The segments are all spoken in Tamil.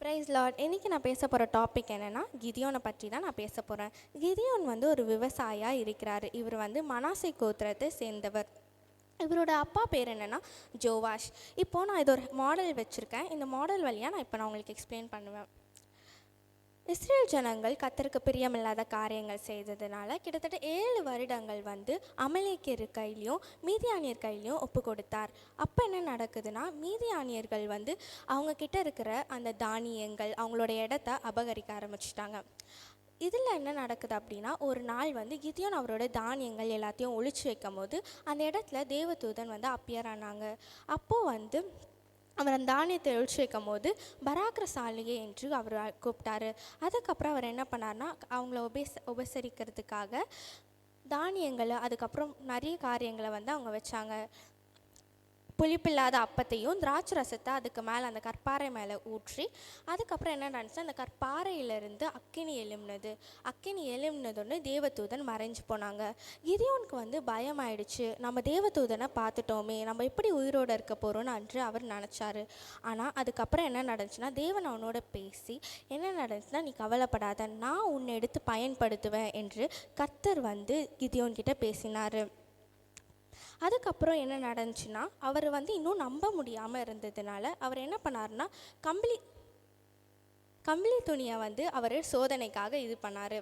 Price Lord. இன்றைக்கி நான் பேச போகிற டாபிக் என்னென்னா கிதியோனை பற்றி தான் நான் பேச போகிறேன். கிதியோன் வந்து ஒரு விவசாயியாக இருக்கிறார். இவர் வந்து மனாசே கோத்திரத்தை சேர்ந்தவர். இவரோட அப்பா பேர் என்னென்னா ஜோவாஷ். இப்போது நான் இது ஒரு மாடல் வச்சுருக்கேன். இந்த மாடல் வழியாக நான் உங்களுக்கு எக்ஸ்பிளைன் பண்ணுவேன். இஸ்ரேல் ஜனங்கள் கர்த்தருக்கு பிரியமில்லாத காரியங்கள் செய்ததுனால கிட்டத்தட்ட 7 வருடங்கள் வந்து அமலேக்கியர் கையிலையும் மீதியானியர் கையிலையும் ஒப்பு கொடுத்தார். அப்போ என்ன நடக்குதுன்னா, மீதியானியர்கள் வந்து அவங்கக்கிட்ட இருக்கிற அந்த தானியங்கள் அவங்களோட இடத்த அபகரிக்க ஆரம்பிச்சிட்டாங்க. இதில் என்ன நடக்குது அப்படின்னா, ஒரு நாள் வந்து கிதியோன் அவரோட தானியங்கள் எல்லாத்தையும் ஒழிச்சு வைக்கும் போது அந்த இடத்துல தேவதூதன் வந்து அப்பியர் ஆனாங்க. அப்போது வந்து அவர் அந்த தானியத்தை ஒழிச்சு வைக்கும் போது பராக்கிரசாலியே என்று அவர் கூப்பிட்டாரு. அதுக்கப்புறம் அவர் என்ன பண்ணார்னா, அவங்கள உபசரிக்கிறதுக்காக தானியங்களை அதுக்கப்புறம் நிறைய காரியங்களை வந்து அவங்க வச்சாங்க. புளிப்பில்லாத அப்பத்தையும் திராட்சை ரசத்தை அதுக்கு மேலே அந்த கற்பாறை மேலே ஊற்றி, அதுக்கப்புறம் என்ன நடந்துச்சு, அந்த கற்பாறையிலிருந்து அக்கினி எழும்பினதுன்னு தேவதூதன் மறைஞ்சு போனாங்க. கிதியோனுக்கு வந்து பயமாயிடுச்சு. நம்ம தேவதூதனை பார்த்துட்டோமே, நம்ம எப்படி உயிரோடு இருக்க போகிறோன்னு அன்று அவர் நினச்சாரு. ஆனால் அதுக்கப்புறம் என்ன நடந்துச்சுன்னா, தேவன் அவனோட பேசி என்ன நடந்துச்சுன்னா, நீ கவலைப்படாத, நான் உன்னை எடுத்து பயன்படுத்துவேன் என்று கர்த்தர் வந்து கிதியோன்கிட்ட பேசினார். அதுக்கப்புறம் என்ன நடந்துச்சுன்னா, அவர் வந்து இன்னும் நம்ப முடியாமல் இருந்ததுனால அவர் என்ன பண்ணார்னா, கம்பளி துணியை வந்து அவர் சோதனைக்காக இது பண்ணார்.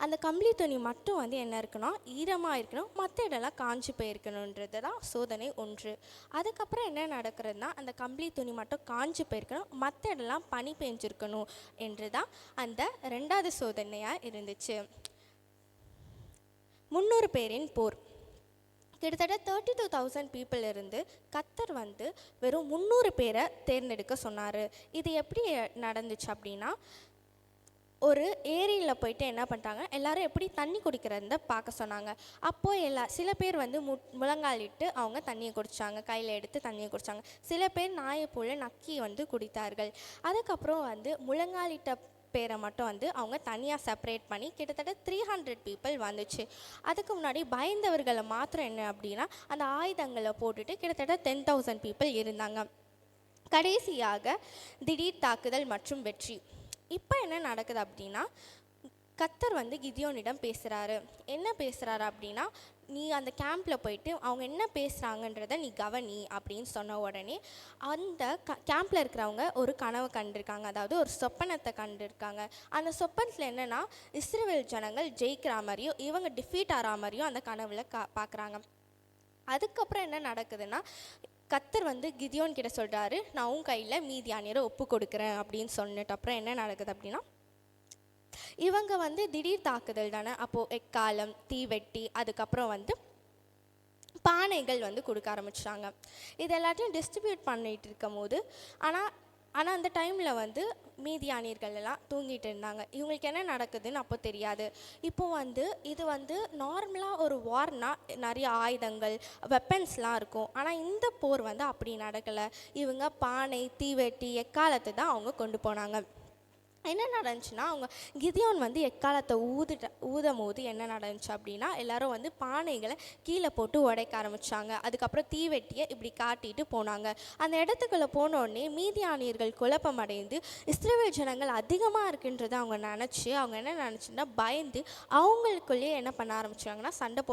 அந்த கம்பளி துணி மட்டும் வந்து என்ன இருக்குன்னா, ஈரமாக இருக்கணும், மற்ற இடம்லாம் காஞ்சி போயிருக்கணுன்றது தான் சோதனை 1. அதுக்கப்புறம் என்ன நடக்கிறதுனா, அந்த கம்பளி துணி மட்டும் காஞ்சி போயிருக்கணும், மற்ற இடம்லாம் பனி பெஞ்சிருக்கணும் என்று தான் அந்த 2வது சோதனையாக இருந்துச்சு. 300 பேரின் போர். கிட்டத்தட்ட 32,000 பீப்புள் இருந்து கர்த்தர் வந்து வெறும் 300 பேரை தேர்ந்தெடுக்க சொன்னார். இது எப்படி நடந்துச்சு அப்படின்னா, ஒரு ஏரியில் போயிட்டு என்ன பண்ணிட்டாங்க, எல்லோரும் எப்படி தண்ணி குடிக்கிறத பார்க்க சொன்னாங்க. அப்போது சில பேர் வந்து முழங்காலிட்டு அவங்க தண்ணியை குடித்தாங்க, கையில் எடுத்து தண்ணியை குடித்தாங்க. சில பேர் நாயை போல நக்கி வந்து குடித்தார்கள். அதுக்கப்புறம் வந்து முழங்காலிட்ட பேரை மட்டும் வந்து அவங்க தனியாக செப்பரேட் பண்ணி கிட்டத்தட்ட 300 பீப்புள் வந்துச்சு. அதுக்கு முன்னாடி பயந்தவர்களை மாத்திரம் என்ன அப்படின்னா, அந்த ஆயுதங்களை போட்டுட்டு கிட்டத்தட்ட 10,000 பீப்புள் இருந்தாங்க. கடைசியாக திடீர் தாக்குதல் மற்றும் வெற்றி. இப்போ என்ன நடக்குது அப்படின்னா, கர்த்தர் வந்து கிதியோனிடம் பேசுகிறாரு. என்ன பேசுகிறாரு அப்படின்னா, நீ அந்த கேம்பில் போயிட்டு அவங்க என்ன பேசுகிறாங்கன்றதை நீ கவனி அப்படின்னு சொன்ன உடனே அந்த கேம்பில் இருக்கிறவங்க ஒரு கனவை கண்டிருக்காங்க, அதாவது ஒரு சொப்பனத்தை கண்டிருக்காங்க. அந்த சொப்பனத்தில் என்னென்னா, இஸ்ரவேல் ஜனங்கள் ஜெயிக்கிற மாதிரியும் இவங்க டிஃபீட் ஆகிற மாதிரியும் அந்த கனவில் பார்க்குறாங்க. அதுக்கப்புறம் என்ன நடக்குதுன்னா, கர்த்தர் வந்து கிதியோன் கிட்ட சொல்கிறாரு, நான் உன் கையில் மீதியானியரை ஒப்பு கொடுக்குறேன் அப்படின்னு சொன்னிட்டு அப்புறம் என்ன நடக்குது அப்படின்னா, இவங்க வந்து திடீர் தாக்குதல் தானே, அப்போது எக்காலம், தீவெட்டி, அதுக்கப்புறம் வந்து பானைகள் வந்து கொடுக்க ஆரம்பிச்சிட்டாங்க. இது எல்லாத்தையும் டிஸ்ட்ரிபியூட் பண்ணிகிட்டு இருக்கும் போது ஆனால் அந்த டைமில் வந்து மீதியானியர்கள் எல்லாம் தூங்கிட்டு இருந்தாங்க. இவங்களுக்கு என்ன நடக்குதுன்னு அப்போ தெரியாது. இப்போது வந்து இது வந்து நார்மலாக ஒரு வார்னால் நிறைய ஆயுதங்கள், வெப்பன்ஸ்லாம் இருக்கும். ஆனால் இந்த போர் வந்து அப்படி நடக்கலை. இவங்க பானை, தீவெட்டி, எக்காலத்தை தான் அவங்க கொண்டு போனாங்க. என்ன நடந்துச்சுன்னா, அவங்க கிதியோன் வந்து எக்காலத்தை ஊதும் போது என்ன நடந்துச்சு அப்படின்னா, எல்லாரும் வந்து பானைகளை கீழே போட்டு உடைக்க ஆரம்பித்தாங்க. அதுக்கப்புறம் தீவெட்டியை இப்படி காட்டிட்டு போனாங்க. அந்த இடத்துக்குள்ளே போனோடனே மீதியானியர்கள் குழப்பமடைந்து இஸ்ரவேல் ஜனங்கள் அதிகமாக இருக்குன்றதை அவங்க நினச்சி அவங்க என்ன நினச்சுன்னா, பயந்து அவங்களுக்குள்ளேயே என்ன பண்ண ஆரம்பிச்சாங்கன்னா, சண்டை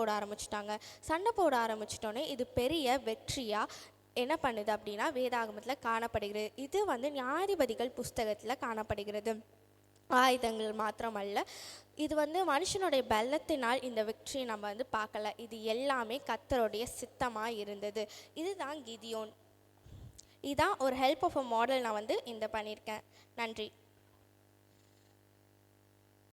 போட ஆரம்பிச்சிட்டோன்னே இது பெரிய வெற்றியாக என்ன பண்ணுது அப்படின்னா வேதாகமத்தில் காணப்படுகிறது. இது வந்து நியாயாதிபதிகள் புஸ்தகத்தில் காணப்படுகிறது. ஆயுதங்கள் மாத்திரமல்ல, இது வந்து மனுஷனுடைய பலத்தினால் இந்த வெற்றியை நம்ம வந்து பார்க்கல. இது எல்லாமே கர்த்தருடைய சித்தமாக இருந்தது. இதுதான் கிதியோன். இதுதான் ஒரு ஹெல்ப் ஆஃப் அ மாடல் நான் வந்து பண்ணியிருக்கேன். நன்றி.